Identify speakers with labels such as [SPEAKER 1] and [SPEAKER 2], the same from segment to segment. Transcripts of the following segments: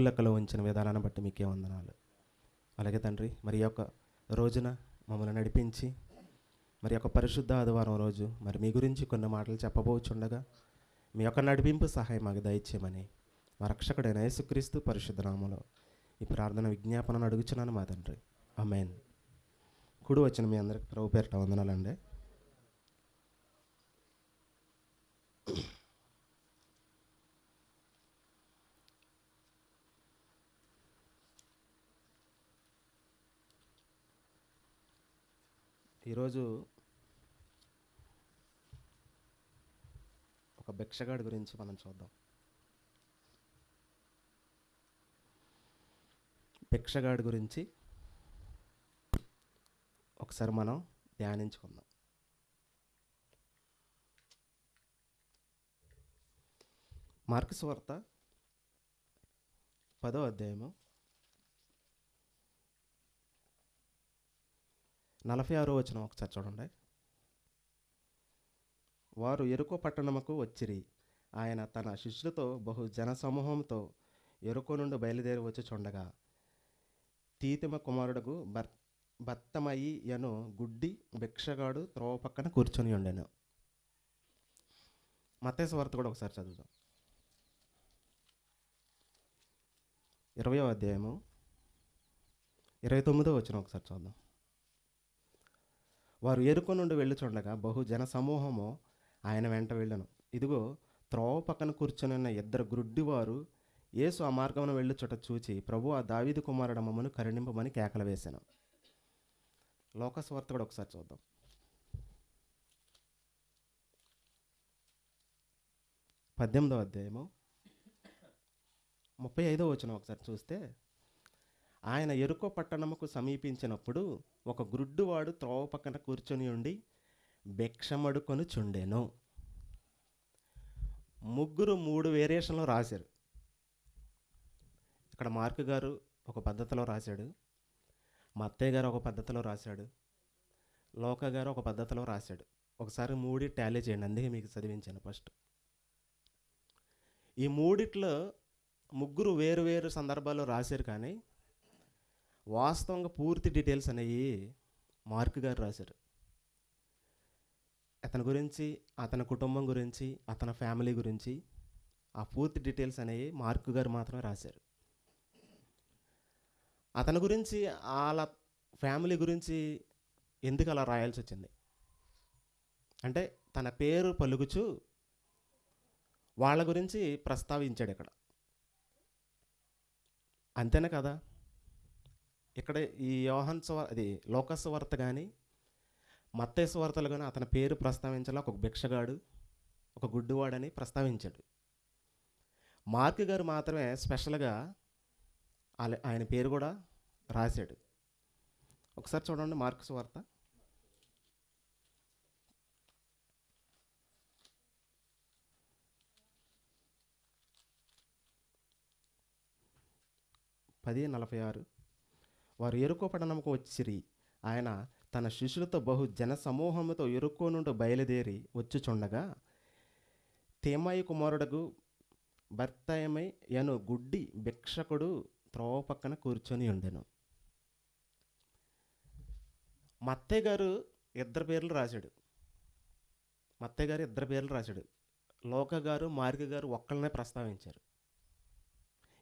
[SPEAKER 1] లెక్కలో ఉంచిన విధానాన్ని బట్టి మీకే వందనాలు. అలాగే తండ్రి, మరి యొక్క రోజున మమ్మల్ని నడిపించి మరి యొక్క పరిశుద్ధ ఆదివారం రోజు మరి మీ గురించి కొన్ని మాటలు చెప్పబోచుండగా మీ యొక్క నడిపింపు సహాయం మాకు దయచేయమని మా రక్షకుడైన యేసుక్రీస్తు పరిశుద్ధ నామములో ఈ ప్రార్థన విజ్ఞాపనను అడుగుచున్నాను మా తండ్రి, ఆమేన్. కుడి వచ్చిన మీ అందరికి ప్రభు పేరిట వందనాలండి. ఈరోజు ఒక భిక్షగాడి గురించి మనం చూద్దాం. భిక్షగాడి గురించి ఒకసారి మనం ధ్యానించుకుందాం. మార్కు సువార్త 10వ అధ్యాయము 46వ వచనం ఒకసారి చూడండి. వారు యెరికో పట్టణముకు వచ్చిరి. ఆయన తన శిష్యులతో బహు జన సమూహంతో యెరికో నుండి బయలుదేరి వచ్చుచుండగా తీతిమ కుమారుడుకు బర్తమయి అను గుడ్డి భిక్షగాడు త్రోవ పక్కన కూర్చొని ఉండెను. మత్తయి సువార్త కూడా ఒకసారి చదువుదాం. 20వ అధ్యాయము 29వ వచనం ఒకసారి చూద్దాం. వారు యెరికో నుండి వెళ్ళుచుండగా బహు జన సమూహము ఆయన వెంట వెళ్ళను. ఇదిగో, త్రోవ పక్కన కూర్చొని ఉన్న ఇద్దరు గ్రుడ్డివారు యేసు ఆ మార్గమున వెళ్ళుచుట చూచి, ప్రభు, ఆ దావీదు కుమారుడు మమ్మను కరుణింపమని కేకలు వేశాను. లోకాసు వార్త కూడా ఒకసారి చూద్దాం. 18వ అధ్యాయము 35వ వచనం ఒకసారి చూస్తే, ఆయన యెరికో పట్టణముకు సమీపించినప్పుడు ఒక గ్రుడ్డివాడు త్రోవ పక్కన కూర్చొని ఉండి భిక్షమడుకొనుచుండెను. ముగ్గురు 3 వేరియేషన్లో రాశారు. ఇక్కడ మార్కు గారు ఒక పద్ధతిలో రాశాడు, మత్తయి గారు ఒక పద్ధతిలో రాశాడు, లోకా గారు ఒక పద్ధతిలో రాశాడు. ఒకసారి 3 టాలీ చేయండి, అందుకే మీకు చదివించాను ఫస్ట్. ఈ మూడిట్లో ముగ్గురు వేరు వేరు సందర్భాల్లో రాశారు, కానీ వాస్తవంగా పూర్తి డీటెయిల్స్ అనేవి మార్కు గారు రాశారు. అతని గురించి, అతని కుటుంబం గురించి, అతని ఫ్యామిలీ గురించి ఆ పూర్తి డీటెయిల్స్ అనేవి మార్కు గారు మాత్రమే రాశారు. అతని గురించి, వాళ్ళ ఫ్యామిలీ గురించి ఎందుకు అలా రాయాల్సి వచ్చింది అంటే, తన పేరు పలుకుచు వాళ్ళ గురించి ప్రస్తావించాడు ఇక్కడ. అంతేనే కదా, ఇక్కడ ఈ లోకాసు సువార్త కానీ మత్తయి సువార్తలు కానీ అతని పేరు ప్రస్తావించాల. ఒక భిక్షగాడు, ఒక గుడ్డివాడని ప్రస్తావించాడు. మార్కు గారు మాత్రమే స్పెషల్గా ఆయన పేరు కూడా రాశాడు. ఒకసారి చూడండి మార్కు సువార్త 10:46. వారు యెరికో పట్టణముకు వచ్చిరి. ఆయన తన శిష్యులతో బహు జన సమూహముతో యెరికో నుండి బయలుదేరి వచ్చుచుండగా తీమయి కుమారుడుకు బర్తమయి అను గుడ్డి భిక్షకుడు త్రోవ పక్కన కూర్చొని ఉండెను. మత్తయి గారు ఇద్దరు పేర్లు రాశాడు. లోకా గారు, మార్కు గారు ఒక్కళ్ళనే ప్రస్తావించారు.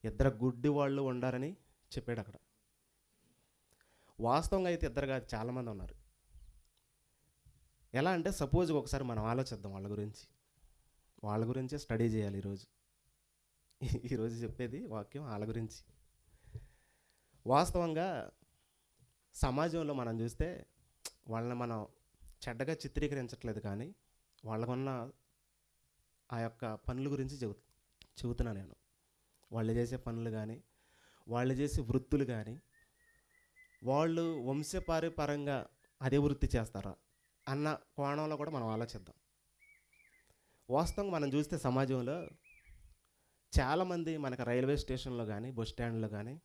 [SPEAKER 1] ఇద్దరు గుడ్డి వాళ్ళు ఉండారని చెప్పాడు అక్కడ. వాస్తవంగా అయితే ఇద్దరు కాదు, చాలామంది ఉన్నారు. ఎలా అంటే, సపోజ్ ఒకసారి మనం ఆలోచిద్దాం వాళ్ళ గురించి స్టడీ చేయాలి ఈరోజు చెప్పేది వాక్యం వాళ్ళ గురించి. వాస్తవంగా సమాజంలో మనం చూస్తే వాళ్ళని మనం చెడ్డగా చిత్రీకరించట్లేదు, కానీ వాళ్ళకున్న ఆ యొక్క పనుల గురించి చెబుతున్నా నేను. వాళ్ళు చేసే పనులు కానీ, వాళ్ళు చేసే వృత్తులు కానీ, వాళ్ళు వంశపారంపరంగా అదే వృత్తి చేస్తారా అన్న కోణంలో కూడా మనం ఆలోచిద్దాం. వాస్తవంగా మనం చూస్తే సమాజంలో చాలామంది మనకు రైల్వే స్టేషన్లో కానీ, బస్ స్టాండ్లో కానీ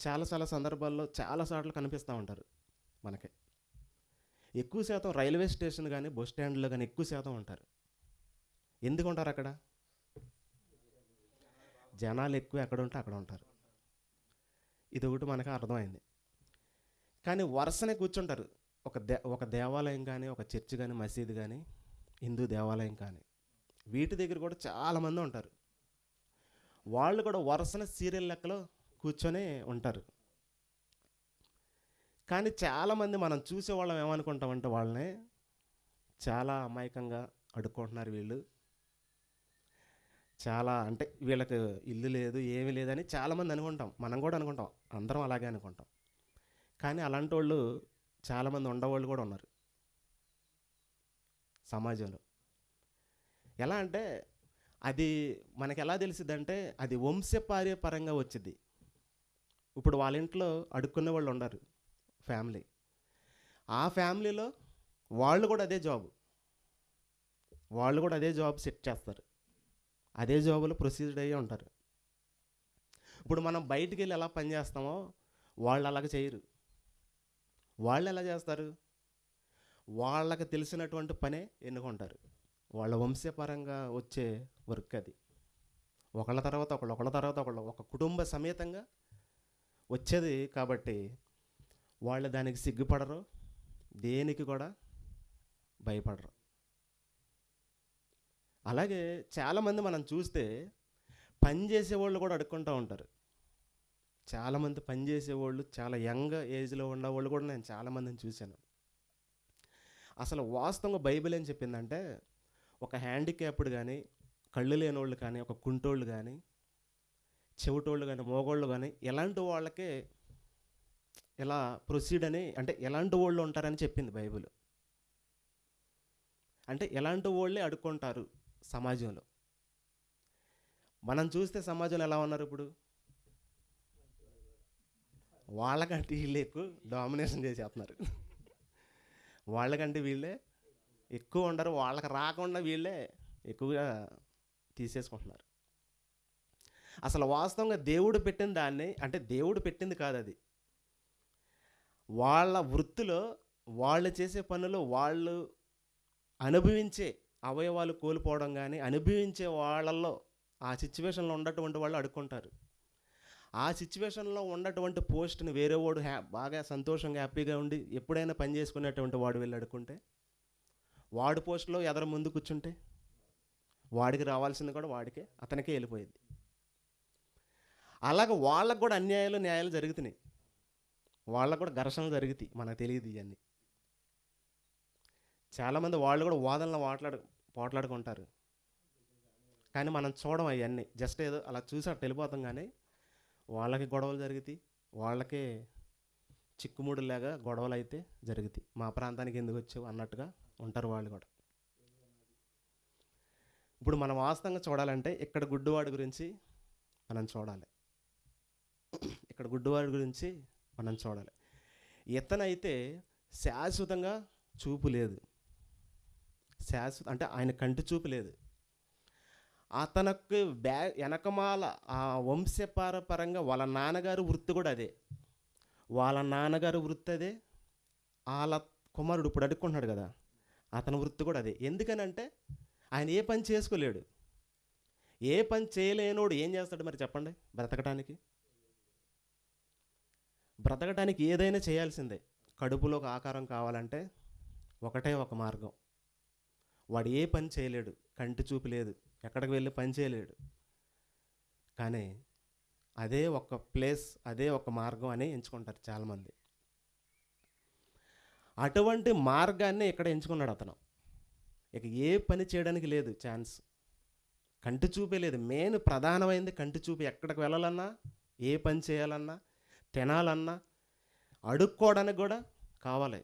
[SPEAKER 1] చాలా సందర్భాల్లో చాలాసార్లు కనిపిస్తూ ఉంటారు మనకి. ఎక్కువ శాతం రైల్వే స్టేషన్ కానీ, బస్ స్టాండ్లో కానీ ఎక్కువ శాతం ఉంటారు. ఎందుకు ఉంటారు అక్కడ? జనాలు ఎక్కువ ఎక్కడ ఉంటే అక్కడ ఉంటారు. ఇది ఒకటి మనకు అర్థమైంది. కానీ వరుసనే కూర్చుంటారు. ఒక దేవాలయం కానీ, ఒక చర్చ్ కానీ, మసీదు కానీ, హిందూ దేవాలయం కానీ, వీటి దగ్గర కూడా చాలామంది ఉంటారు. వాళ్ళు కూడా వరుసన సీరియల్ లెక్కలో కూర్చొని ఉంటారు. కానీ చాలామంది మనం చూసేవాళ్ళం ఏమనుకుంటామంటే వాళ్ళని చాలా అమాయకంగా అడుక్కుంటున్నారు వీళ్ళు, చాలా అంటే వీళ్ళకి ఇల్లు లేదు ఏమీ లేదని చాలామంది అనుకుంటాం. మనం కూడా అనుకుంటాం, అందరం అలాగే అనుకుంటాం. కానీ అలాంటి వాళ్ళు చాలామంది ఉండేవాళ్ళు కూడా ఉన్నారు సమాజంలో. ఎలా అంటే అది మనకి ఎలా తెలిసిద్దంటే అది వంశపార్యపరంగా వచ్చింది. ఇప్పుడు వాళ్ళ ఇంట్లో అడుక్కునే వాళ్ళు ఉండరు ఫ్యామిలీ, ఆ ఫ్యామిలీలో వాళ్ళు కూడా అదే జాబ్ సెట్ చేస్తారు, అదే జాబులో ప్రొసీజర్ అయ్యి ఉంటారు. ఇప్పుడు మనం బయటికి వెళ్ళి ఎలా పని చేస్తామో వాళ్ళు అలాగ చేయరు. వాళ్ళు ఎలా చేస్తారు? వాళ్ళకి తెలిసినటువంటి పనే ఎన్నుకుంటారు. వాళ్ళ వంశపరంగా వచ్చే వర్క్ అది. ఒకళ్ళ తర్వాత ఒకళ్ళు ఒక కుటుంబ సమేతంగా వచ్చేది కాబట్టి వాళ్ళు దానికి సిగ్గుపడరు, దేనికి కూడా భయపడరు. అలాగే చాలామంది మనం చూస్తే పని చేసేవాళ్ళు కూడా అడుక్కుంటూ ఉంటారు. చాలామంది పని చేసేవాళ్ళు చాలా యంగ్ ఏజ్లో ఉన్నవాళ్ళు కూడా నేను చాలామందిని చూశాను. అసలు వాస్తవంగా బైబిల్ ఏం చెప్పిందంటే ఒక హ్యాండిక్యాప్డ్ కానీ, కళ్ళు లేని వాళ్ళు కానీ, ఒక కుంటోళ్ళు కానీ, చెవిటోళ్ళు కానీ, మోగోళ్ళు కానీ ఎలాంటి వాళ్ళకే ఎలా ప్రొసీడ్ అని, అంటే ఎలాంటి వాళ్ళు ఉంటారని చెప్పింది బైబిల్. అంటే ఎలాంటి వాళ్ళే అడుక్కుంటారు సమాజంలో. మనం చూస్తే సమాజంలో ఎలా ఉన్నారు ఇప్పుడు? వాళ్ళకంటే వీళ్ళు ఎక్కువ డామినేషన్ చేసేస్తున్నారు. వాళ్ళకంటే వీళ్ళే ఎక్కువ ఉండరు, వాళ్ళకి రాకుండా వీళ్ళే ఎక్కువగా తీసేసుకుంటున్నారు. అసలు వాస్తవంగా దేవుడు పెట్టిన దాన్ని, అంటే దేవుడు పెట్టింది కాదు అది, వాళ్ళ వృత్తిలో వాళ్ళు చేసే పనులు వాళ్ళు అనుభవించే అవయవాలు కోల్పోవడం కానీ, అనుభవించే వాళ్ళల్లో ఆ సిచ్యువేషన్లో ఉన్నటువంటి వాళ్ళు అడుక్కుంటారు. ఆ సిచ్యువేషన్లో ఉన్నటువంటి పోస్ట్ని వేరే వాడు బాగా సంతోషంగా హ్యాపీగా ఉండి ఎప్పుడైనా పని చేసుకునేటువంటి వాడు వెళ్ళి అడుక్కుంటే, వాడు పోస్ట్లో ఎదరు ముందు కూర్చుంటే వాడికి రావాల్సింది కూడా వాడికే, అతనికే వెళ్ళిపోయింది. అలాగే వాళ్ళకు కూడా అన్యాయాలు న్యాయాలు జరుగుతున్నాయి, వాళ్ళకు కూడా ఘర్షణలు జరుగుతాయి, మనకు తెలియదు ఇవన్నీ. చాలామంది వాళ్ళు కూడా వాదనలు పోట్లాడుకుంటారు, కానీ మనం చూడం అవన్నీ. జస్ట్ ఏదో అలా చూసి అట్టు వెళ్ళిపోతాం, కానీ వాళ్ళకి గొడవలు జరుగుతాయి, వాళ్ళకే చిక్కుముడులాగా గొడవలు అయితే జరుగుతాయి. మా ప్రాంతానికి ఎందుకు వచ్చావు అన్నట్టుగా ఉంటారు వాళ్ళు కూడా. ఇప్పుడు మనం వాస్తవంగా చూడాలంటే ఇక్కడ గుడ్డివాడి గురించి మనం చూడాలి. ఇతనైతే శాశ్వతంగా చూపు లేదు, అంటే ఆయన కంటి చూపు లేదు. అతనికి వెనకమాల ఆ వంశపారపరంగా వాళ్ళ నాన్నగారు వృత్తి కూడా అదే, వాళ్ళ కుమారుడు ఇప్పుడు అడుక్కుంటున్నాడు కదా, అతని వృత్తి కూడా అదే. ఎందుకనంటే ఆయన ఏ పని చేసుకోలేడు. ఏ పని చేయలేనోడు ఏం చేస్తాడు మరి చెప్పండి? బ్రతకటానికి ఏదైనా చేయాల్సిందే. కడుపులోకి ఆకారం కావాలంటే ఒకటే ఒక మార్గం. వాడు ఏ పని చేయలేడు, కంటి చూపు లేదు, ఎక్కడికి వెళ్ళి పని చేయలేడు, కానీ అదే ఒక ప్లేస్, అదే ఒక మార్గం అని ఎంచుకుంటారు చాలామంది. అటువంటి మార్గాన్ని ఇక్కడ ఎంచుకున్నాడు అతను. ఇక ఏ పని చేయడానికి లేదు ఛాన్స్, కంటి చూపే లేదు. మెయిన్ ప్రధానమైంది కంటి చూపు. ఎక్కడికి వెళ్ళాలన్నా, ఏ పని చేయాలన్నా, తినాలన్నా, అడుక్కోవడానికి కూడా కావాలి.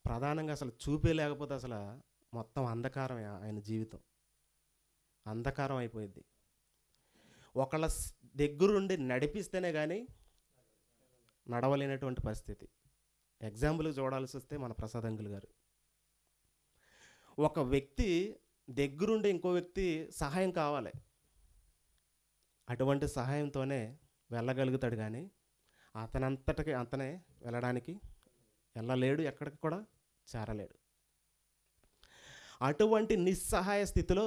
[SPEAKER 1] ప్రధానంగా అసలు చూపే లేకపోతే అసలు మొత్తం అంధకారం, ఆయన జీవితం అంధకారం అయిపోయింది. ఒకళ్ళ దగ్గరుండి నడిపిస్తేనే కానీ నడవలేనటువంటి పరిస్థితి. ఎగ్జాంపుల్కి చూడాల్సి వస్తే మన ప్రసాద్ అంకుల్ గారు, ఒక వ్యక్తి దగ్గరుండి ఇంకో వ్యక్తి సహాయం కావాలి, అటువంటి సహాయంతోనే వెళ్ళగలుగుతాడు, కానీ అతనంతటికి అతనే వెళ్ళలేడు, ఎక్కడికి కూడా చేరలేడు. అటువంటి నిస్సహాయ స్థితిలో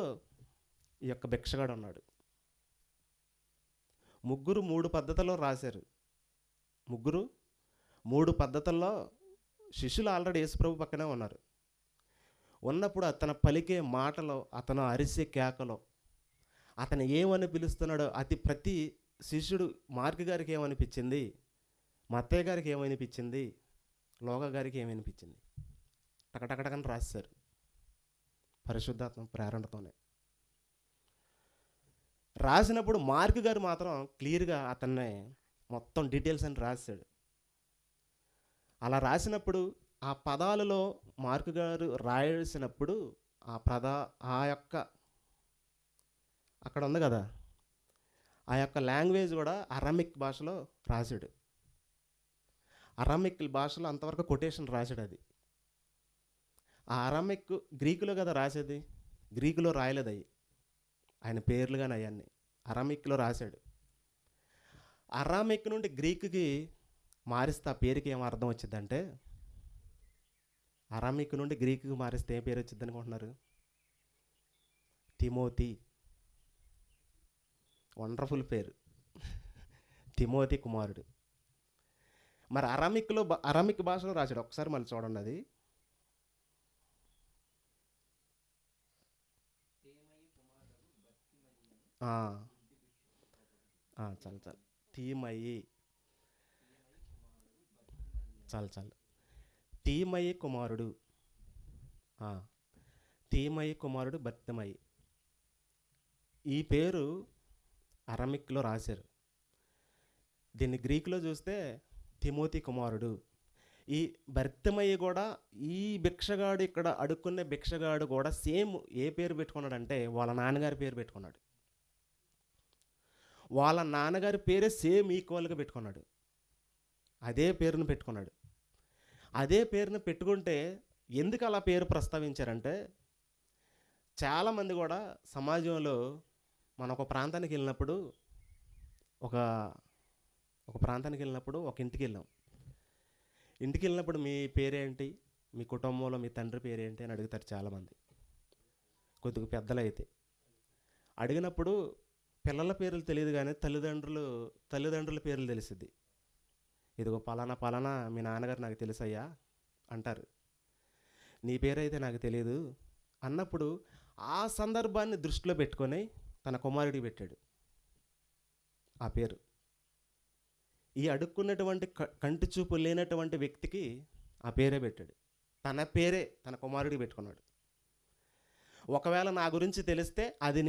[SPEAKER 1] ఈ యొక్క భిక్షగాడు ఉన్నాడు. ముగ్గురు 3 పద్ధతుల్లో రాశారు. ముగ్గురు 3 పద్ధతుల్లో శిష్యులు ఆల్రెడీ యేసుప్రభు పక్కనే ఉన్నారు. ఉన్నప్పుడు అతను పలికే మాటలో, అతను అరిసే కేకలో, అతను ఏమని పిలుస్తున్నాడో ప్రతి శిష్యుడు మార్కు గారికి ఏమనిపించింది, మత్తయ్య గారికి ఏమనిపించింది, లోకా గారికి ఏమనిపించింది టకటకటకని రాశారు పరిశుద్ధాత్మ ప్రేరణతోనే. రాసినప్పుడు మార్కు గారు మాత్రం క్లియర్గా అతన్ని మొత్తం డీటెయిల్స్ అని రాశాడు. అలా రాసినప్పుడు ఆ పదాలలో మార్కు గారు రాయాల్సినప్పుడు ఆ యొక్క అక్కడ ఉంది కదా, ఆ యొక్క లాంగ్వేజ్ కూడా అరామిక్ భాషలో రాశాడు. అరామిక్ భాషలో అంతవరకు కొటేషన్ రాశాడు. అది ఆ అరామిక్ గ్రీకులో కదా రాసేది, గ్రీకులో రాయలేదు అవి, ఆయన పేర్లు కానీ అవన్నీ అరామిక్లో రాశాడు. అరామిక్ నుండి గ్రీకుకి మారిస్తే ఆ పేరుకి ఏం అర్థం వచ్చిందంటే, అరామిక్ నుండి గ్రీకుకి మారిస్తే ఏం పేరు వచ్చింది అనుకుంటున్నారు? తిమోతి. వండర్ఫుల్ పేరు, తిమోతి కుమారుడు. మరి అరామిక్ భాషలో రాశాడు. ఒకసారి మళ్ళీ చూడండి అది. చాలు తీమయి, చాలు తీమయి కుమారుడు, తీమయి కుమారుడు బర్తిమయి. ఈ పేరు అరామిక్లో రాశారు. దీన్ని గ్రీకులో చూస్తే తిమోతి కుమారుడు. ఈ బర్తిమయి కూడా, ఈ భిక్షగాడు ఇక్కడ అడుక్కునే భిక్షగాడు కూడా సేమ్ ఏ పేరు పెట్టుకున్నాడంటే వాళ్ళ నాన్నగారి పేరు పెట్టుకున్నాడు. వాళ్ళ నాన్నగారి పేరే సేమ్ ఈక్వల్గా పెట్టుకున్నాడు. అదే పేరును పెట్టుకున్నాడు. అదే పేరును పెట్టుకుంటే ఎందుకు అలా పేరు ప్రస్తావించారంటే, చాలామంది కూడా సమాజంలో మనం ఒక ప్రాంతానికి వెళ్ళినప్పుడు ఒక ఇంటికి వెళ్ళాం. ఇంటికి వెళ్ళినప్పుడు మీ పేరేంటి, మీ కుటుంబంలో మీ తండ్రి పేరేంటి అని అడుగుతారు చాలామంది. కొద్దిగా పెద్దలు అయితే అడిగినప్పుడు పిల్లల పేర్లు తెలియదు కానీ తల్లిదండ్రుల పేర్లు తెలిసిద్ది. ఇదిగో పలానా మీ నాన్నగారు నాకు తెలుసయ్యా అంటారు. నీ పేరైతే నాకు తెలియదు అన్నప్పుడు ఆ సందర్భాన్ని దృష్టిలో పెట్టుకొని తన కుమారుడికి పెట్టాడు ఆ పేరు. ఈ అడుక్కున్నటువంటి కంటి చూపు లేనటువంటి వ్యక్తికి ఆ పేరే పెట్టాడు. తన పేరే తన కుమారుడికి పెట్టుకున్నాడు. ఒకవేళ నా గురించి తెలిస్తే అది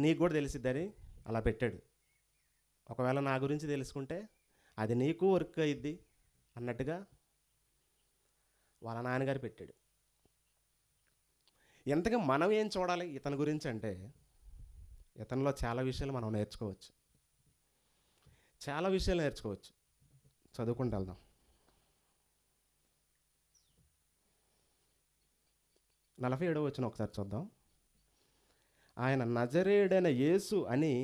[SPEAKER 1] నీకు కూడా తెలిసిద్దని అలా పెట్టాడు. ఒకవేళ నా గురించి తెలుసుకుంటే అది నీకు వర్క్ అయ్యిద్ది అన్నట్టుగా వాళ్ళ నాన్నగారు పెట్టాడు. ఎంతగా మనం ఏం చూడాలి ఇతని గురించి అంటే, ఇతనిలో చాలా విషయాలు మనం నేర్చుకోవచ్చు. చదువుకుంటూ వెళ్దాం. 47వ వచనం ఒకసారి చూద్దాం. ఆయన నజరేయుడైన యేసు అని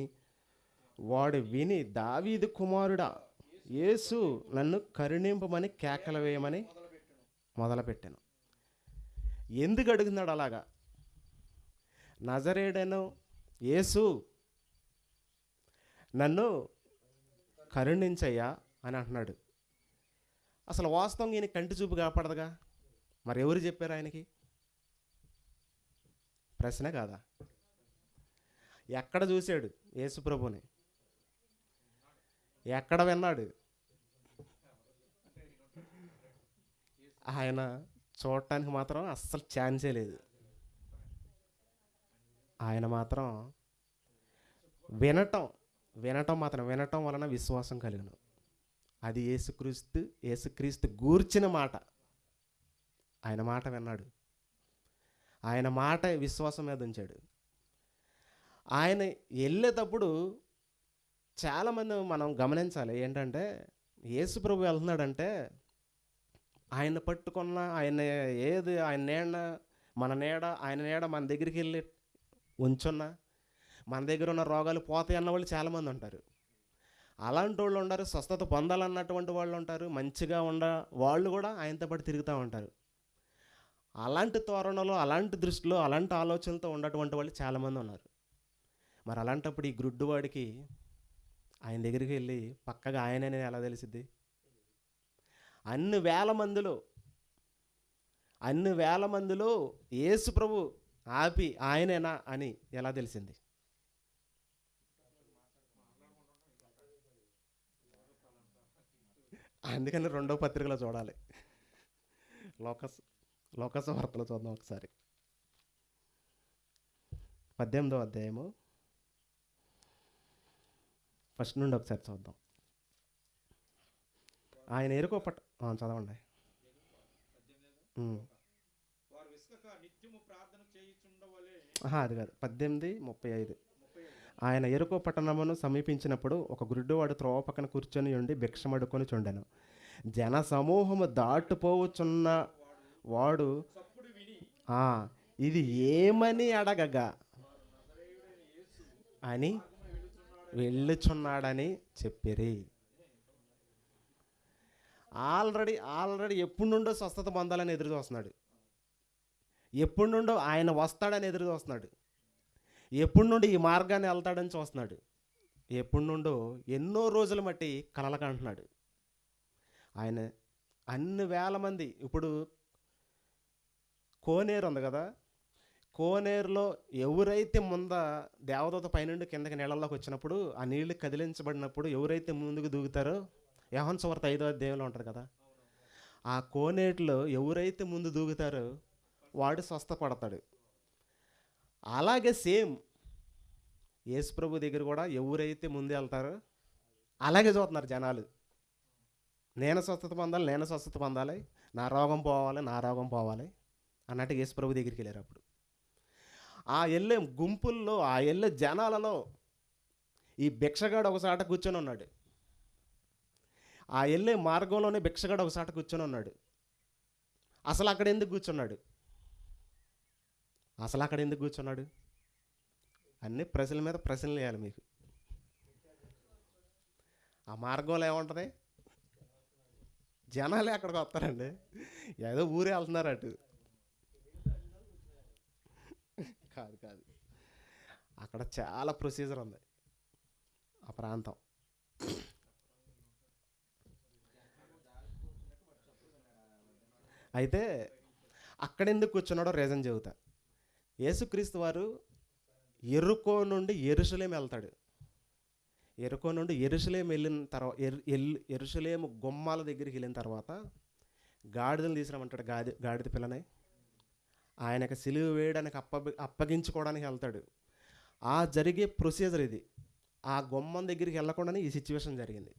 [SPEAKER 1] వాడు విని, దావీదు కుమారుడా యేసు, నన్ను కరుణింపమని కేకలు వేయమని మొదలుపెట్టాను. ఎందుకు అడుగుతున్నాడు అలాగా? నజరేయుడైన యేసు, నన్ను కరుణించయ్యా అని అంటున్నాడు. అసలు వాస్తవం ఈయన కంటి చూపు కాపాడదుగా, మరి ఎవరు చెప్పారు ఆయనకి? ప్రశ్న కాదా? ఎక్కడ చూశాడు యేసు ప్రభుని? ఎక్కడ విన్నాడు? ఆయన చూడటానికి మాత్రం అస్సలు ఛాన్సే లేదు. ఆయన మాత్రం వినటం వలన విశ్వాసం కలిగను. అది యేసుక్రీస్తు గూర్చిన మాట. ఆయన మాట విన్నాడు. ఆయన మాట విశ్వాసం మీద ఉంచాడు. ఆయన వెళ్ళేటప్పుడు చాలామంది మనం గమనించాలి ఏంటంటే, యేసు ప్రభు వెళ్తున్నాడంటే ఆయన పట్టుకున్న ఆయన నీడ మన దగ్గరికి వెళ్ళి ఉంచున్నా మన దగ్గర ఉన్న రోగాలు పోతాయి అన్న వాళ్ళు చాలామంది ఉంటారు. అలాంటి వాళ్ళు ఉంటారు, స్వస్థత పొందాలన్నటువంటి వాళ్ళు ఉంటారు, మంచిగా వాళ్ళు కూడా ఆయనతో పాటు తిరుగుతూ ఉంటారు. అలాంటి తోరణలో, అలాంటి దృష్టిలో, అలాంటి ఆలోచనలతో ఉన్నటువంటి వాళ్ళు చాలామంది ఉన్నారు. మరి అలాంటప్పుడు ఈ గుడ్డివాడికి ఆయన దగ్గరికి వెళ్ళి పక్కగా ఆయననే ఎలా తెలిసిద్ది? అన్ని వేల మందిలో యేసు ప్రభు ఆపి ఆయనేనా అని ఎలా తెలిసింది? అందుకని రెండో పత్రికలో చూడాలి. లోకస్ లోకస్ వార్తలో చూద్దాం ఒకసారి. 18వ అధ్యాయము ఫస్ట్ నుండి ఒకసారి చూద్దాం. ఆయన ఎరుకో పట్ట చదవండి. అది కాదు, 18:35. ఆయన ఎరుకో పట్టణమును సమీపించినప్పుడు ఒక గుడ్డివాడు త్రోవ పక్కన కూర్చొని ఉండి భిక్షమడుకొని చుండెను. జన సమూహము దాటిపోవచ్చున్న వాడు ఇది ఏమని అడగగా అని వెళ్ళుచున్నాడని చెప్పిరి. ఆల్రెడీ ఎప్పుడు నుండో స్వస్థత పొందాలని ఎదురు చూస్తున్నాడు. ఎప్పుడు నుండో ఆయన వస్తాడని ఎదురు చూస్తున్నాడు. ఎప్పుడు నుండి ఈ మార్గాన్ని వెళ్తాడని చూస్తున్నాడు. ఎప్పుడు నుండో ఎన్నో రోజుల మట్టి కలలకంటున్నాడు. ఆయన అన్ని వేల మంది, ఇప్పుడు కోనేరు ఉంది కదా, కోనేరులో ఎవరైతే దేవదూత పైనుండి కిందకి నీళ్ళలోకి వచ్చినప్పుడు ఆ నీళ్లు కదిలించబడినప్పుడు ఎవరైతే ముందుకు దూకుతారో, యోహాను సువార్త 5వ అధ్యాయంలో ఉంటుంది కదా, ఆ కోనేటిలో ఎవరైతే ముందు దూకుతారో వాడు స్వస్థపడతాడు. అలాగే సేమ్ యేసు ప్రభు దగ్గర కూడా ఎవరైతే ముందు వెళ్తారో అలాగే చూస్తున్నారు జనాలు. నేను స్వస్థత పొందాలి, నా రోగం పోవాలి అన్నట్టు యేసు ప్రభు దగ్గరికి వెళ్ళారు. అప్పుడు ఆ వెళ్ళే గుంపుల్లో, ఆ వెళ్ళే జనాలలో ఈ భిక్షగాడు ఒకసాట కూర్చొని ఉన్నాడు. ఆ వెళ్ళే మార్గంలోనే భిక్షగాడు ఒకసాట కూర్చొని ఉన్నాడు. అసలు అక్కడ ఎందుకు కూర్చున్నాడు? అన్ని ప్రశ్నల మీద ప్రశ్నలు వేయాలి మీకు. ఆ మార్గంలో ఏముంటుంది? జనాలే అక్కడికి వస్తారండి. ఏదో ఊరే వెళ్తున్నారు అటు. కాదు, అక్కడ చాలా ప్రొసీజర్ ఉంది ఆ ప్రాంతం. అయితే అక్కడెందుకు కూర్చున్నాడో రీజన్ చెబుతా. యేసుక్రీస్తు వారు ఎరుకో నుండి యెరూషలేము వెళ్తాడు. ఎరుకో నుండి యెరూషలేము వెళ్ళిన తర్వాత యెరూషలేము గుమ్మాల దగ్గరికి వెళ్ళిన తర్వాత గాడిదలు తీసుకురమ్మంటాడు. గాడిద పిల్లని ఆయనకు సిలువ వేయడానికి అప్పగించుకోవడానికి వెళ్తాడు. ఆ జరిగే ప్రొసీజర్ ఇది. ఆ గుమ్మం దగ్గరికి వెళ్ళకుండానే ఈ సిచ్యువేషన్ జరిగింది.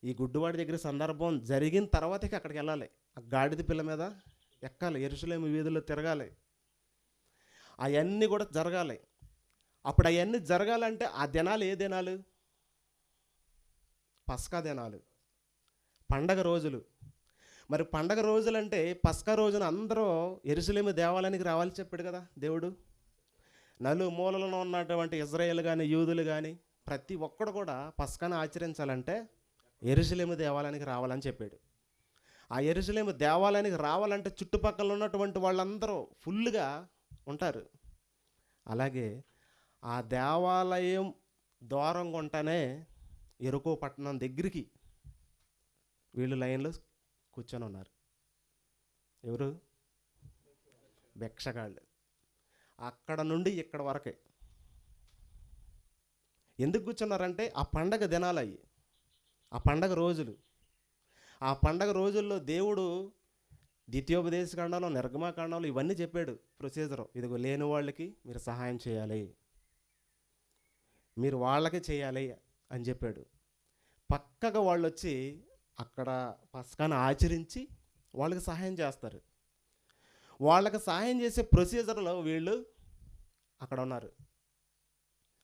[SPEAKER 1] ఈ గుడ్డివాడి దగ్గర సందర్భం జరిగిన తర్వాతకి అక్కడికి వెళ్ళాలి. ఆ గాడిద పిల్ల మీద ఎక్కాలి, యెరూషలేము వీధుల్లో తిరగాలి, అవన్నీ కూడా జరగాలి. అప్పుడు అవన్నీ జరగాలంటే ఆ దినాలు ఏ దినాలు? పస్కా దినాలు, పండగ రోజులు. మరి పండగ రోజులంటే పస్కా రోజున అందరూ యెరూషలేము దేవాలయానికి రావాలి చెప్పాడు కదా దేవుడు. నలుమూలలలో ఉన్నటువంటి ఇజ్రాయేల్ కానీ యూదులు కానీ ప్రతి ఒక్కడు కూడా పస్కాను ఆచరించాలంటే యెరూషలేము దేవాలయానికి రావాలని చెప్పాడు. ఆ యెరూషలేము దేవాలయానికి రావాలంటే చుట్టుపక్కల ఉన్నటువంటి వాళ్ళందరూ ఫుల్గా ఉంటారు. అలాగే ఆ దేవాలయం ద్వారం కొంటనే ఎరుకో పట్టణం దగ్గరికి వీళ్ళు లైన్లో కూర్చొని ఉన్నారు. ఎవరు? భిక్షగాళ్ళు. అక్కడ నుండి ఇక్కడ వరకే. ఎందుకు కూర్చున్నారంటే ఆ పండగ దినాలు అయ్యి, ఆ పండగ రోజులు. ఆ పండగ రోజుల్లో దేవుడు ద్వితీయోపదేశకాండంలో, నిర్గమాకాండంలో ఇవన్నీ చెప్పాడు ప్రొసీజరు. ఇదిగో లేని వాళ్ళకి మీరు సహాయం చేయాలి, మీరు వాళ్ళకి చేయాలి అని చెప్పాడు. పక్కగా వాళ్ళు వచ్చి అక్కడ పస్కాను ఆచరించి వాళ్ళకి సహాయం చేస్తారు. వాళ్ళకి సహాయం చేసే ప్రొసీజర్లో వీళ్ళు అక్కడ ఉన్నారు.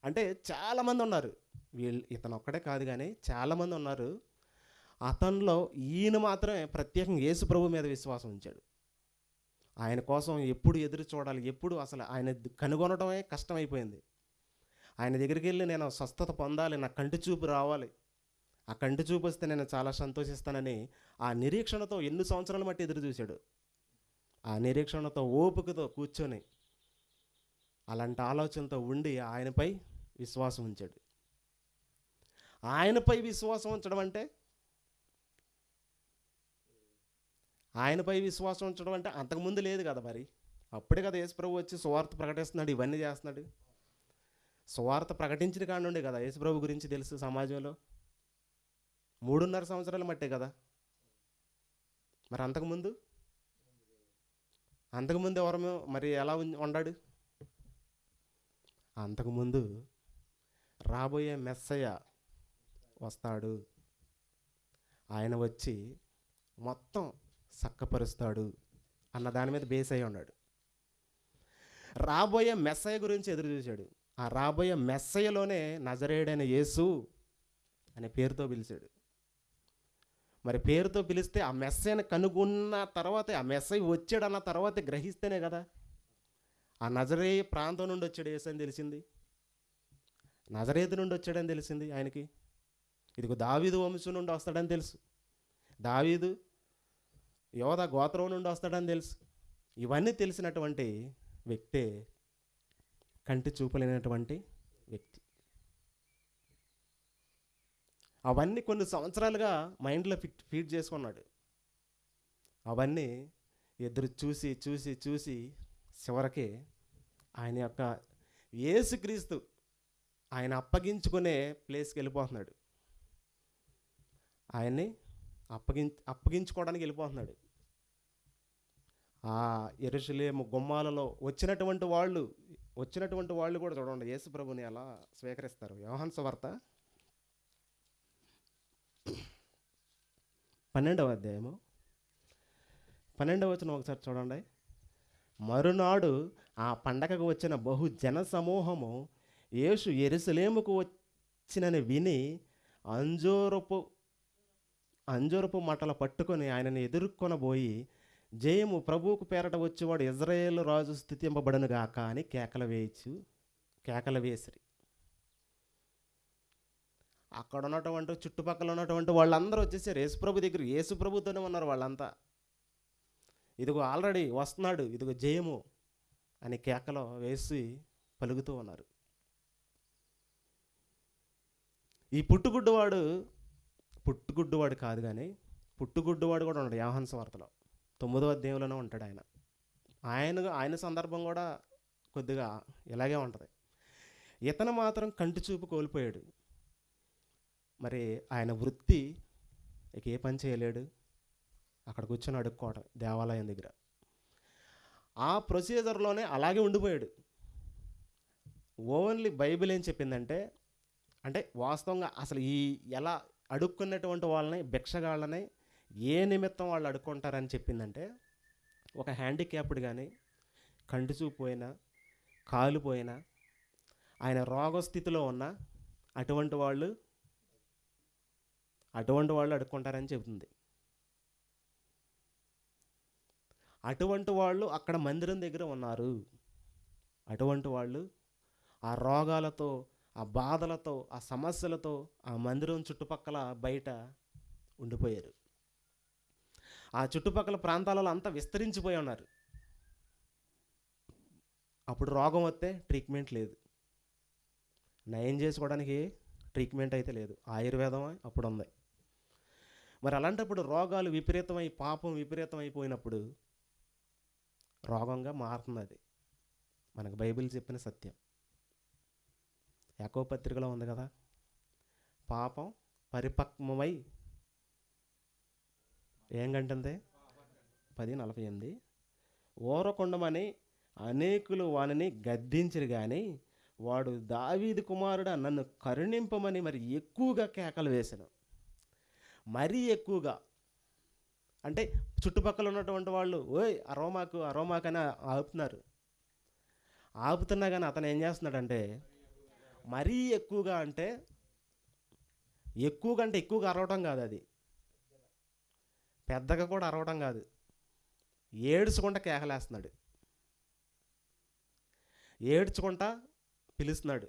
[SPEAKER 1] అంటే చాలామంది ఉన్నారు. ఇతను ఒక్కడే కాదు కానీ చాలామంది ఉన్నారు. అతనిలో ఈయన మాత్రమే ప్రత్యేకంగా యేసు ప్రభు మీద విశ్వాసం ఉంచాడు. ఆయన కోసం ఎప్పుడు ఎదురు చూడాలి, ఎప్పుడు అసలు ఆయన కనుగొనడమే కష్టమైపోయింది. ఆయన దగ్గరికి వెళ్ళి నేను స్వస్థత పొందాలి, నా కంటి చూపు రావాలి, ఆ కంటి చూపు వస్తే నేను చాలా సంతోషిస్తానని ఆ నిరీక్షణతో ఎన్ని సంవత్సరాల మట్టి ఎదురు చూశాడు. ఆ నిరీక్షణతో ఓపికతో కూర్చొని అలాంటి ఆలోచనతో ఉండి ఆయనపై విశ్వాసం ఉంచాడు. ఆయనపై విశ్వాసం ఉంచడం అంటే, ఆయనపై విశ్వాసం ఉంచడం అంటే అంతకుముందు లేదు కదా మరి. అప్పుడే కదా యేసుప్రభు వచ్చి సువార్త ప్రకటిస్తున్నాడు, ఇవన్నీ చేస్తున్నాడు. సువార్త ప్రకటించిన కాడ నుండే కదా యేసుప్రభు గురించి తెలుసు సమాజంలో. 3.5 సంవత్సరాల మట్టే కదా. మరి అంతకుముందు ఎవరు మరి ఎలా ఉన్నాడు? అంతకుముందు రాబోయే మెస్సయ్య వస్తాడు, ఆయన వచ్చి మొత్తం చక్కపరుస్తాడు అన్న దాని మీద బేస్ అయి ఉన్నాడు. రాబోయే మెస్సయ్య గురించి ఎదురు చూశాడు. ఆ రాబోయే మెస్సయ్యలోనే నజరేయుడైన యేసు అనే పేరుతో పిలిచాడు. మరి పేరుతో పిలిస్తే ఆ మెస్సయ్యను కనుగొన్న తర్వాతే, ఆ మెస్సయ్య వచ్చాడన్న తర్వాతే గ్రహిస్తేనే కదా ఆ నజరే ప్రాంతం నుండి వచ్చాడు యేసు అని తెలిసింది. నజరేతు నుండి వచ్చాడని తెలిసింది ఆయనకి. ఇదిగో దావీదు వంశం నుండి వస్తాడని తెలుసు. దావీదు యోధా గోత్రం నుండి వస్తాడని తెలుసు. ఇవన్నీ తెలిసినటువంటి వ్యక్తే కంటి చూపలేనటువంటి వ్యక్తి. అవన్నీ కొన్ని సంవత్సరాలుగా మైండ్లో ఫీడ్ చేసుకున్నాడు. అవన్నీ ఎదురు చూసి చూసి చూసి చివరికి ఆయన యొక్క యేసుక్రీస్తు ఆయన అప్పగించుకునే ప్లేస్కి వెళ్ళిపోతున్నాడు. ఆయన్ని అప్పగించుకోవడానికి వెళ్ళిపోతున్నాడు. ఆ యెరూషలేము గుమ్మాలలో వచ్చినటువంటి వాళ్ళు కూడా చూడండి యేసు ప్రభుని ఎలా స్వీకరిస్తారు. యోహాను సువార్త 12వ అధ్యాయము 12వ వచనం ఒకసారి చూడండి. మరునాడు ఆ పండగకు వచ్చిన బహు జన సమూహము యేసు యెరూషలేముకు వచ్చినని విని అంజూరపు మట్టలు పట్టుకొని ఆయనను ఎదుర్కొనబోయి, జయము ప్రభువుకు పేరట వచ్చేవాడు ఇజ్రాయేలు రాజు స్తుతింపబడును గాక అని కేకలు వేసిరి. అక్కడ ఉన్నటువంటి చుట్టుపక్కల ఉన్నటువంటి వాళ్ళందరూ వచ్చేసారు యేసుప్రభు దగ్గర. యేసుప్రభుతోనే ఉన్నారు వాళ్ళంతా. ఇదిగో ఆల్రెడీ వస్తున్నాడు, ఇదిగో జయము అని కేకలు వేసి పలుకుతూ ఉన్నారు. ఈ పుట్టుగుడ్డువాడు కాదు కానీ పుట్టుగుడ్డువాడు కూడా ఉన్నాడు యోహాను సువార్తలో 9వ అధ్యాయంలోనే ఉంటాడు ఆయన సందర్భం కూడా కొద్దిగా ఇలాగే ఉంటుంది. ఇతను మాత్రం కంటి చూపు కోల్పోయాడు. మరి ఆయన వృత్తి ఇక ఏ పని చేయలేడు, అక్కడ కూర్చొని అడుక్కోవడం దేవాలయం దగ్గర. ఆ ప్రొసీజర్లోనే అలాగే ఉండిపోయాడు. ఓన్లీ బైబిల్ ఏం చెప్పిందంటే, అంటే వాస్తవంగా అసలు ఎలా అడుక్కున్నటువంటి వాళ్ళని, భిక్షగాళ్ళని ఏ నిమిత్తం వాళ్ళు అడుక్కుంటారని చెప్పిందంటే, ఒక హ్యాండిక్యాప్డ్ కానీ, కంటి చూపు పోయినా, కాలు పోయినా, ఆయన రోగస్థితిలో ఉన్న అటువంటి వాళ్ళు అడుక్కుంటారని చెబుతుంది. అటువంటి వాళ్ళు అక్కడ మందిరం దగ్గర ఉన్నారు. అటువంటి వాళ్ళు ఆ రోగాలతో, ఆ బాధలతో, ఆ సమస్యలతో ఆ మందిరం చుట్టుపక్కల బయట ఉండిపోయారు. ఆ చుట్టుపక్కల ప్రాంతాలలో అంతా విస్తరించిపోయి ఉన్నారు. అప్పుడు రోగం వస్తే ట్రీట్మెంట్ లేదు, నయం చేసుకోవడానికి ట్రీట్మెంట్ అయితే లేదు, ఆయుర్వేదం అప్పుడు ఉంది. మరి అలాంటప్పుడు రోగాలు విపరీతమై, పాపం విపరీతమైపోయినప్పుడు రోగంగా మారుతుంది. అది మనకు బైబిల్ చెప్పిన సత్యం. యాకోబు పత్రికలో ఉంది కదా, పాపం పరిపక్వమై ఏం గంటుంది 10:48 ఓరకొండమని అనేకులు వానిని గద్దించరు కానీ వాడు దావీదు కుమారుడా నన్ను కరుణింపమని మరి ఎక్కువగా కేకలు వేశాను. మరీ ఎక్కువగా అంటే చుట్టుపక్కల ఉన్నటువంటి వాళ్ళు ఓయ్ అరోమాకు అని ఆపుతున్నా కానీ అతను ఏం చేస్తున్నాడంటే మరీ ఎక్కువగా అంటే ఎక్కువగా అరవటం కాదు, అది పెద్దగా కూడా అరవటం కాదు, ఏడ్చుకుంటా కేకలేస్తున్నాడు, ఏడ్చుకుంటా పిలుస్తున్నాడు.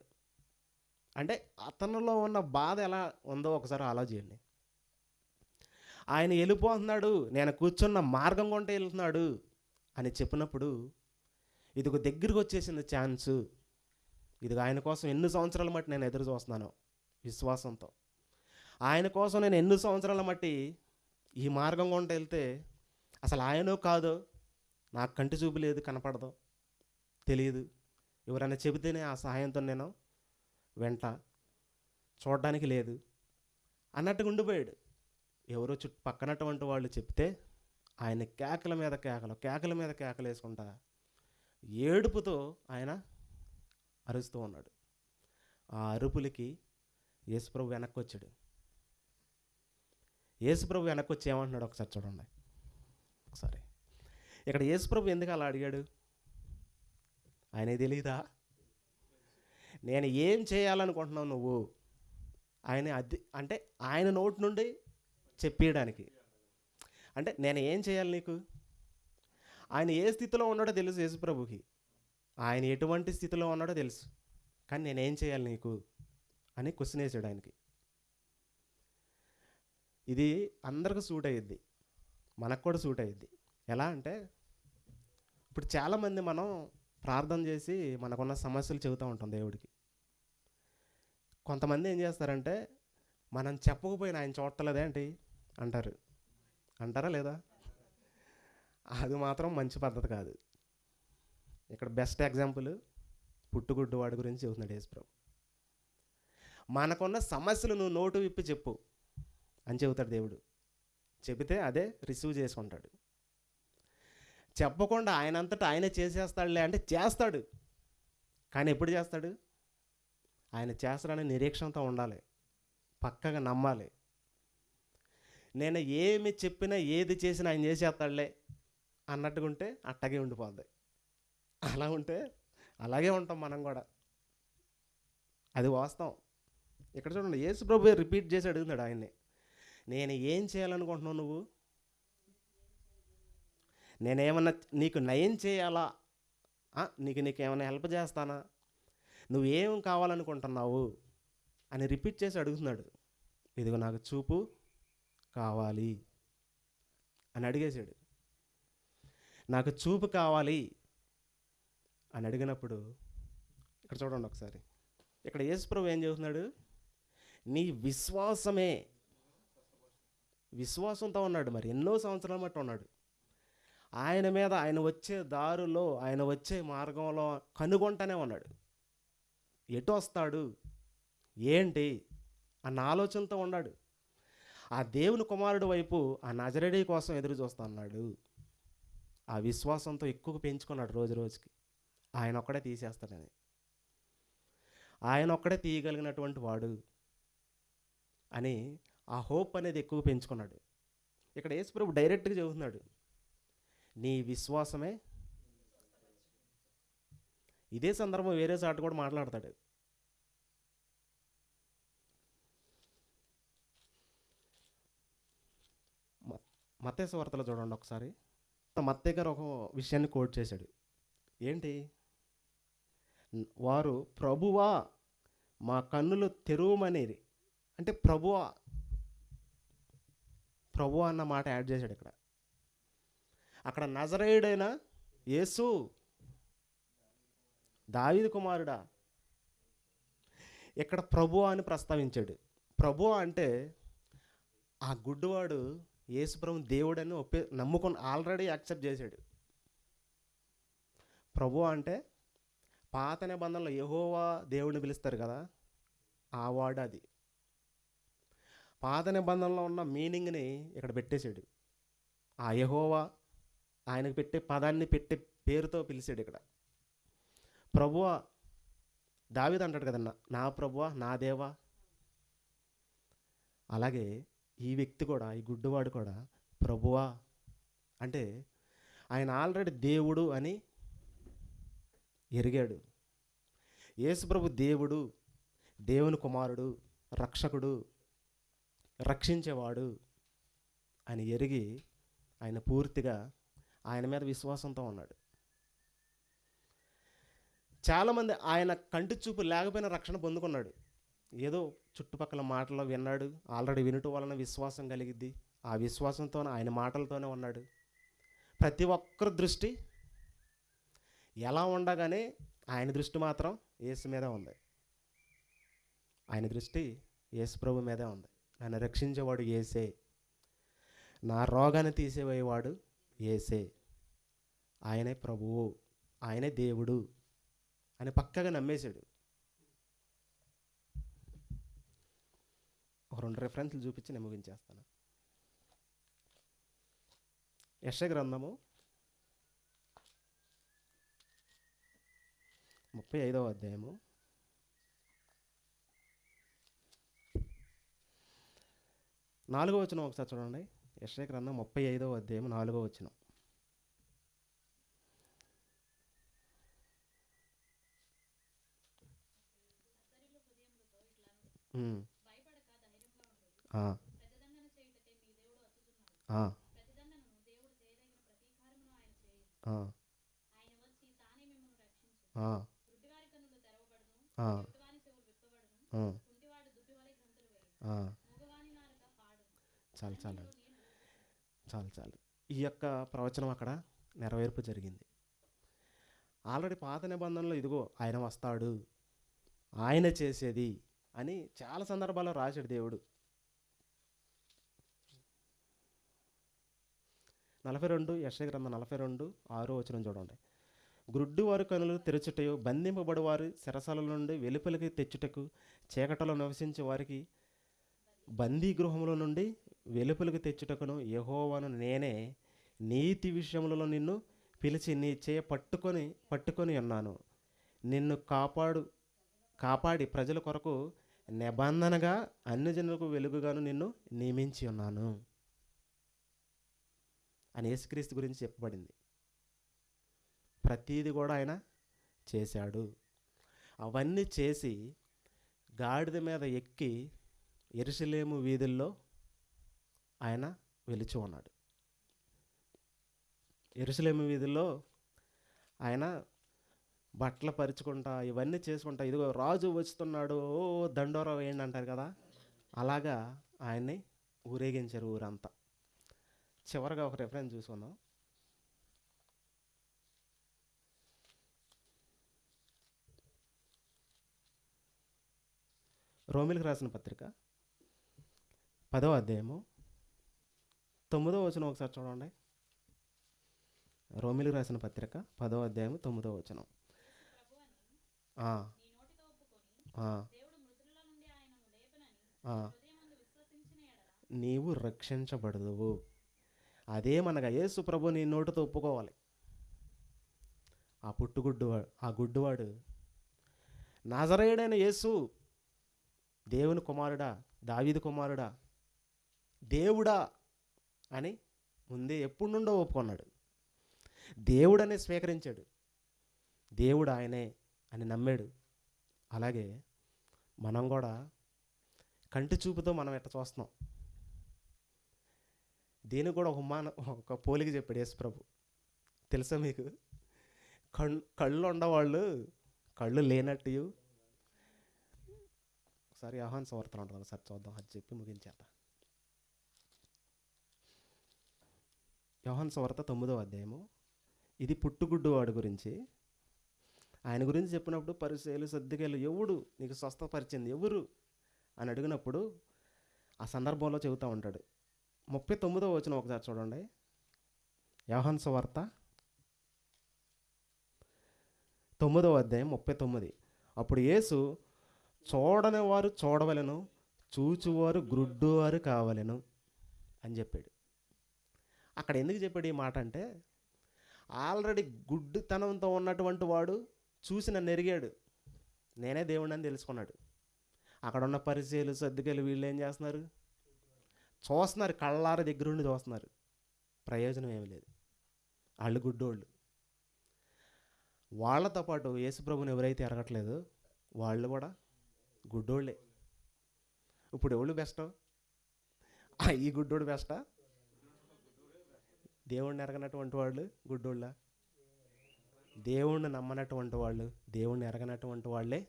[SPEAKER 1] అంటే అతనిలో ఉన్న బాధ ఎలా ఉందో ఒకసారి ఆలోచించండి. ఆయన వెళ్ళిపోతున్నాడు, నేను కూర్చున్న మార్గం కొంటే వెళ్తున్నాడు అని చెప్పినప్పుడు ఇదిగో దగ్గరికి వచ్చేసింది ఛాన్సు. ఇదిగో ఆయన కోసం ఎన్ని సంవత్సరాల మట్టి నేను ఎదురు చూస్తున్నాను విశ్వాసంతో. ఆయన కోసం నేను ఎన్ని సంవత్సరాల మట్టి ఈ మార్గం గుండా వెళ్తే అసలు ఆయనో కాదో నాకు కంటి చూపు లేదు, కనపడదు, తెలియదు. ఎవరైనా చెబితేనే ఆ సహాయంతో నేను వెంట చూడడానికి లేదు అన్నట్టుగా ఉండిపోయాడు. ఎవరో పక్కనటువంటి వాళ్ళు చెప్తే ఆయన కేకల మీద కేకలు, కేకల మీద కేకలు వేసుకుంటా ఏడుపుతో ఆయన అరుస్తూ ఉన్నాడు. ఆ అరుపులకి యేసుప్రభు వెనక్కి వచ్చాడు. యేసుప్రభు వెనక్కి వచ్చి ఏమంటున్నాడు ఒకసారి చూడండి. ఒకసారి ఇక్కడ యేసుప్రభు ఎందుకు అలా అడిగాడు? ఆయనే తెలియదా? నేను ఏం చేయాలనుకుంటున్నావు నువ్వు? ఆయన అది అంటే ఆయన నోటి నుండి చెప్పేయడానికి. అంటే నేను ఏం చేయాలి నీకు? ఆయన ఏ స్థితిలో ఉన్నాడో తెలుసు యేసుప్రభుకి, ఆయన ఎటువంటి స్థితిలో ఉన్నాడో తెలుసు. కానీ నేనేం చేయాలి నీకు అని క్వశ్చన్ వేసాడు ఆయనకి. ఇది అందరికి సూట్ అయ్యిద్ది, మనకు కూడా సూట్ అయ్యిద్ది. ఎలా అంటే ఇప్పుడు చాలామంది మనం ప్రార్థన చేసి మనకున్న సమస్యలు చెబుతూ ఉంటాం దేవుడికి. కొంతమంది ఏం చేస్తారంటే మనం చెప్పకపోయినా ఆయన చూడలేదేంటి అంటారు. అంటారా లేదా? అది మాత్రం మంచి పద్ధతి కాదు. ఇక్కడ బెస్ట్ ఎగ్జాంపుల్ పుట్టుగుడ్డు వాడి గురించి చెబుతున్నాడు యేసుప్రభు. మనకున్న సమస్యలు నువ్వు నోటు విప్పి చెప్పు అని చెబుతాడు దేవుడు. చెబితే అదే రిసీవ్ చేసుకుంటాడు. చెప్పకుండా ఆయనంతటా ఆయనే చేసేస్తాడులే అంటే చేస్తాడు. కానీ ఎప్పుడు చేస్తాడు? ఆయన చేస్తాడని నిరీక్షణతో ఉండాలి, పక్కగా నమ్మాలి. నేను ఏమి చెప్పినా ఏది చేసినా ఆయన చేసేస్తాడులే అన్నట్టుగా ఉంటే అట్టగే ఉండిపోద్ది. అలా ఉంటే అలాగే ఉంటాం మనం కూడా. అది వాస్తవం. ఇక్కడ చూడండి, యేసుప్రభు రిపీట్ చేసి అడుగుతున్నాడు ఆయన్ని, నేను ఏం చేయాలనుకుంటున్నావు నువ్వు? నేనేమన్నా నీకు నయం చేయాలా? నీకేమైనా హెల్ప్ చేస్తానా? నువ్వేం కావాలనుకుంటున్నావు అని రిపీట్ చేసి అడుగుతున్నాడు. ఇదిగో నాకు చూపు కావాలి అని అడిగేశాడు. నాకు చూపు కావాలి అని అడిగినప్పుడు ఇక్కడ చూడండి ఒకసారి, ఇక్కడ యేసుప్రభు ఏం చెబుతున్నాడు? నీ విశ్వాసమే. విశ్వాసంతో ఉన్నాడు. మరి ఎన్నో సంవత్సరాల మట్టి ఉన్నాడు. ఆయన మీద, ఆయన వచ్చే దారిలో, ఆయన వచ్చే మార్గంలో కనుగొంటూనే ఉన్నాడు. ఎటు వస్తాడు ఏంటి అన్న ఆలోచనతో ఉన్నాడు. ఆ దేవుని కుమారుడు వైపు, ఆ నజరేయుడి కోసం ఎదురు చూస్తూ ఉన్నాడు. ఆ విశ్వాసంతో ఎక్కువ పెంచుకున్నాడు రోజు రోజుకి. ఆయన ఒక్కడే తీసేస్తాడని, ఆయన ఒక్కడే తీయగలిగినటువంటి వాడు అని ఆ హోప్ అనేది ఎక్కువ పెంచుకున్నాడు. ఇక్కడ యేసుప్రభు డైరెక్ట్గా చెబుతున్నాడు, నీ విశ్వాసమే. ఇదే సందర్భం వేరే చాటు కూడా మాట్లాడతాడు. మత్తయి సువార్తలో చూడండి ఒకసారి. మత్తయి గారు ఒక విషయాన్ని కోట్ చేశాడు. ఏంటి? వారు ప్రభువా మా కన్నులు తెరువమనేది. అంటే ప్రభువా అన్న మాట యాడ్ చేశాడు ఇక్కడ. అక్కడ నజరేయుడైన యేసు దావీదు కుమారుడా, ఇక్కడ ప్రభువా అని ప్రస్తావించాడు. ప్రభువా అంటే ఆ గుడ్డివాడు యేసుప్రభుని దేవుడని నమ్ముకొని ఆల్రెడీ యాక్సెప్ట్ చేశాడు. ప్రభువా అంటే పాత నిబంధనలో యెహోవా దేవుడిని పిలుస్తారు కదా, ఆ వాడు అది. పాత నిబంధనలో ఉన్న మీనింగ్ని ఇక్కడ పెట్టేశాడు. ఆ యెహోవా ఆయనకు పెట్టే పదాన్ని పెట్టే పేరుతో పిలిచాడు ఇక్కడ. ప్రభువా, దావీదు అంటాడు కదన్నా, నా ప్రభువా నా దేవా. అలాగే ఈ వ్యక్తి కూడా, ఈ గుడ్డివాడు కూడా ప్రభువా అంటే ఆయన ఆల్రెడీ దేవుడు అని ఎరిగాడు. యేసుప్రభు దేవుడు, దేవుని కుమారుడు, రక్షకుడు, రక్షించేవాడు అని ఎరిగి ఆయన పూర్తిగా ఆయన మీద విశ్వాసంతో ఉన్నాడు. చాలామంది ఆయన కంటి చూపు లేకపోయినా రక్షణ పొందుకున్నాడు. ఏదో చుట్టుపక్కల మాటలు విన్నాడు, ఆల్రెడీ వినటం వలన విశ్వాసం కలిగిద్ది. ఆ విశ్వాసంతోనే, ఆయన మాటలతోనే ఉన్నాడు. ప్రతి ఒక్కరి దృష్టి ఎలా ఉండగానే ఆయన దృష్టి మాత్రం యేసు మీదే ఉంది. ఆయన దృష్టి యేసు ప్రభు మీదే ఉంది. నన్ను రక్షించేవాడు యేసే, నా రోగాన్ని తీసేవాడు యేసే, ఆయనే ప్రభువు, ఆయనే దేవుడు అని పక్కగా నమ్మేశాడు. ఒక 2 రెఫరెన్స్లు చూపించి నేను ముగించేస్తాను. యెషయా గ్రంథము 35వ అధ్యాయము 4వ వచనం ఒకసారి చూడండి. యెషయా గ్రంథం 35వ అధ్యాయం 4వ వచనం. ఆ, ఆ, ఆ, ఆ, ఆ, ఆ, ఆ. చాలు చాలు చాలు చాలు. ఈ యొక్క ప్రవచనం అక్కడ నెరవేర్పు జరిగింది. ఆల్రెడీ పాత నిబంధనలో ఇదిగో ఆయన వస్తాడు, ఆయన చేసేది అని చాలా సందర్భాల్లో రాశాడు దేవుడు. 42 యెషయా గ్రంథం 42 6వ వచనం చూడండి. గ్రుడ్డి వారి కనులు తెరచుటయు, బంధింపబడి వారి చెరసాల నుండి వెలుపలికి తెచ్చుటకు, చీకటిలో నివసించే వారికి బందీ గృహముల నుండి వెలుపలికి తెచ్చుటకును యెహోవాను నేనే, నీతి విషయములలో నిన్ను పిలిచి నీ చేయ పట్టుకొని ఉన్నాను. నిన్ను కాపాడి ప్రజల కొరకు నిబంధనగా అన్యజనులకు వెలుగుగాను నిన్ను నియమించి ఉన్నాను అని యేసుక్రీస్తు గురించి చెప్పబడింది. ప్రతీది కూడా ఆయన చేశాడు. అవన్నీ చేసి గాడిద మీద ఎక్కి యెరూషలేము వీధుల్లో ఆయన వెలిచి ఉన్నాడు. యెరూషలేము వీధుల్లో ఆయన బట్టలు పరుచుకుంటా ఇవన్నీ చేసుకుంటా, ఇదిగో రాజు వస్తున్నాడు, ఓ దండోరా వేయండి అంటారు కదా, అలాగా ఆయన్ని ఊరేగించారు ఊరంతా. చివరిగా ఒక రెఫరెన్స్ చూసుకుందాం. రోమిలికి రాసిన పత్రిక 10వ అధ్యాయము 9వ వచనం ఒకసారి చూడండి. రోమిలికి రాసిన పత్రిక 10వ అధ్యాయము 9వ వచనం. నీవు రక్షించబడదువు. అదేమనగా యేసు ప్రభు నీ నోటితో ఒప్పుకోవాలి. ఆ గుడ్డివాడు నాజరేయుడైన యేసు దేవుని కుమారుడా, దావీదు కుమారుడా, దేవుడా అని ముందే ఎప్పుడు నుండో ఒప్పుకున్నాడు. దేవుడనే స్వీకరించాడు. దేవుడు ఆయనే అని నమ్మాడు. అలాగే మనం కూడా కంటి చూపుతో మనం ఎట్లా చూస్తున్నాం, దీనికి కూడా ఒక పోలిక చెప్పాడు యేసు ప్రభు. తెలుసా మీకు? కళ్ళు ఉండవాళ్ళు కళ్ళు లేనట్టు. ఒకసారి యోహాను సువార్తలో ఉంటుంది, ఒకసారి చూద్దాం, అది చెప్పి ముగించేద్దాం. యోహాను సువార్త 9వ అధ్యాయము. ఇది పుట్టుగుడ్డువాడు గురించి. ఆయన గురించి చెప్పినప్పుడు పరిసయ్యులు సద్దూకయ్యులు ఎవడు నీకు స్వస్థపరిచింది ఎవరు అని అడిగినప్పుడు ఆ సందర్భంలో చెబుతూ ఉంటాడు. 39వ వచనం ఒకసారి చూడండి. యోహాను సువార్త 9వ అధ్యాయం 39. అప్పుడు యేసు, చూడని వారు చూడవలెను, చూచువారు గ్రుడ్డువారు కావలెను అని చెప్పాడు. అక్కడ ఎందుకు చెప్పాడు ఈ మాట అంటే, ఆల్రెడీ గుడ్డితనంతో ఉన్నటువంటి వాడు చూసి నన్ను ఎరిగాడు, నేనే దేవుడిని అని తెలుసుకున్నాడు. అక్కడ ఉన్న పరిచయాలు సర్దుకెళ్ళి వీళ్ళు ఏం చేస్తున్నారు? చూస్తున్నారు, కళ్ళార దగ్గరుండి చూస్తున్నారు, ప్రయోజనం ఏమి లేదు. వాళ్ళు గుడ్డోళ్ళు. వాళ్ళతో పాటు యేసుప్రభుని ఎవరైతే ఎరగట్లేదో వాళ్ళు కూడా గుడ్డోళ్ళే. ఇప్పుడు ఎవరు బెస్టో? ఈ గుడ్డోడు బెస్టా? దేవుణ్ణి ఎరగనటువంటి వాళ్ళు గుడ్డోళ్ళ? దేవుణ్ణి నమ్మనటువంటి వాళ్ళు, దేవుణ్ణి ఎరగనటువంటి వాళ్ళే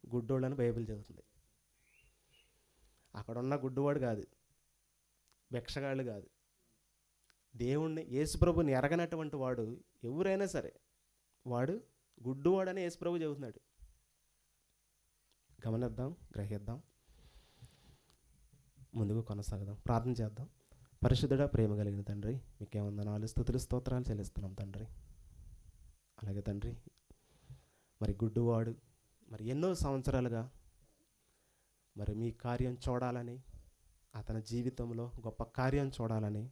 [SPEAKER 1] గుడ్డోళ్ళని బైబిల్ చెబుతుంది. అక్కడున్న గుడ్డువాడు కాదు, భిక్షగాళ్ళు కాదు, దేవుణ్ణి యేసుప్రభుని ఎరగనటువంటి వాడు ఎవరైనా సరే వాడు గుడ్డువాడని యేసుప్రభు చెబుతున్నాడు. గమనిద్దాం, గ్రహిద్దాం. ముందుకు కొనసాగదాం. ప్రార్థన చేద్దాం. పరిశుద్ధుడా, ప్రేమ కలిగిన తండ్రి, మీకే వందనాలు, స్తుతులు, స్తోత్రాలు చెల్లిస్తున్నాం తండ్రి. అలాగే తండ్రి, మరి గుడ్డువాడు మరి ఎన్నో సంవత్సరాలుగా మరి మీ కార్యం చూడాలని, అతని జీవితంలో గొప్ప కార్యం చూడాలని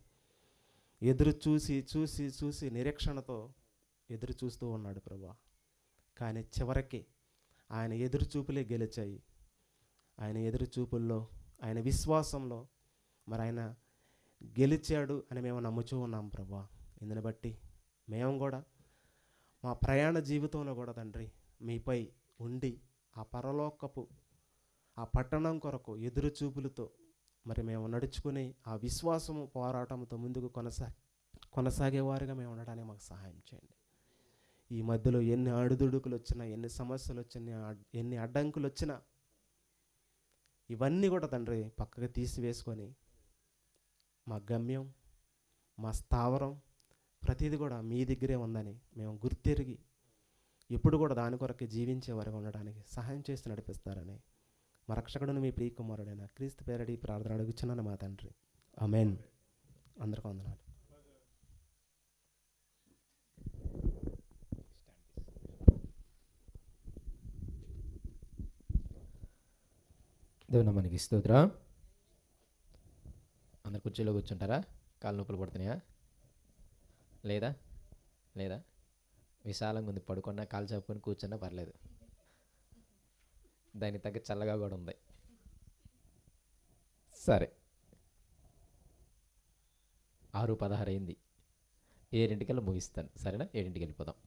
[SPEAKER 1] ఎదురు చూసి చూసి చూసి నిరీక్షణతో ఎదురు చూస్తూ ఉన్నాడు ప్రభువా. కానీ చివరికి ఆయన ఎదురు చూపులే గెలిచాయి. ఆయన ఎదురు చూపుల్లో, ఆయన విశ్వాసంలో మరి ఆయన గెలిచాడు అని మేము నమ్ముచూ ఉన్నాం ప్రభువా. ఇందుని బట్టి మేము కూడా మా ప్రయాణ జీవితంలో కూడా తండ్రి మీపై ఉండి ఆ పరలోకపు ఆ పట్టణం కొరకు ఎదురు చూపులతో మరి మేము నడుచుకుని ఆ విశ్వాసము పోరాటంతో ముందుకు కొనసాగేవారుగా మేము ఉండడానికి మాకు సహాయం చేయండి. ఈ మధ్యలో ఎన్ని అడుదుడుకులు వచ్చినా, ఎన్ని సమస్యలు వచ్చినా, ఎన్ని అడ్డంకులు వచ్చినా ఇవన్నీ కూడా తండ్రి పక్కకు తీసివేసుకొని మా గమ్యం, మా స్థావరం ప్రతిదీ కూడా మీ దగ్గరే ఉందని మేము గుర్తెరిగి ఎప్పుడు కూడా దాని కొరకు జీవించే వరకు ఉండడానికి సహాయం చేసి నడిపిస్తారని మా రక్షకుడును మీ ప్రియకుమారుడైన క్రీస్తు పేరడి ప్రార్థన అడుగుచున్నాను మా తండ్రి. ఆమేన్. అందరికీ వందనాలు.
[SPEAKER 2] దేవుని మనకి స్తోత్రం. అందరు కుర్చీలో కూర్చుంటారా? కాళ్ళు నొప్పులు పడుతున్నాయా? లేదా లేదా విశాలంగా ఉంది. పడుకున్నా కాలు చాపుకొని కూర్చున్నా పర్లేదు. దానికి తగ్గ చల్లగా కూడా ఉంది. సరే, 6:16 అయింది. 7:00కల్లా ముగిస్తాను. సరేనా? 7:00కి వెళ్ళిపోదాం.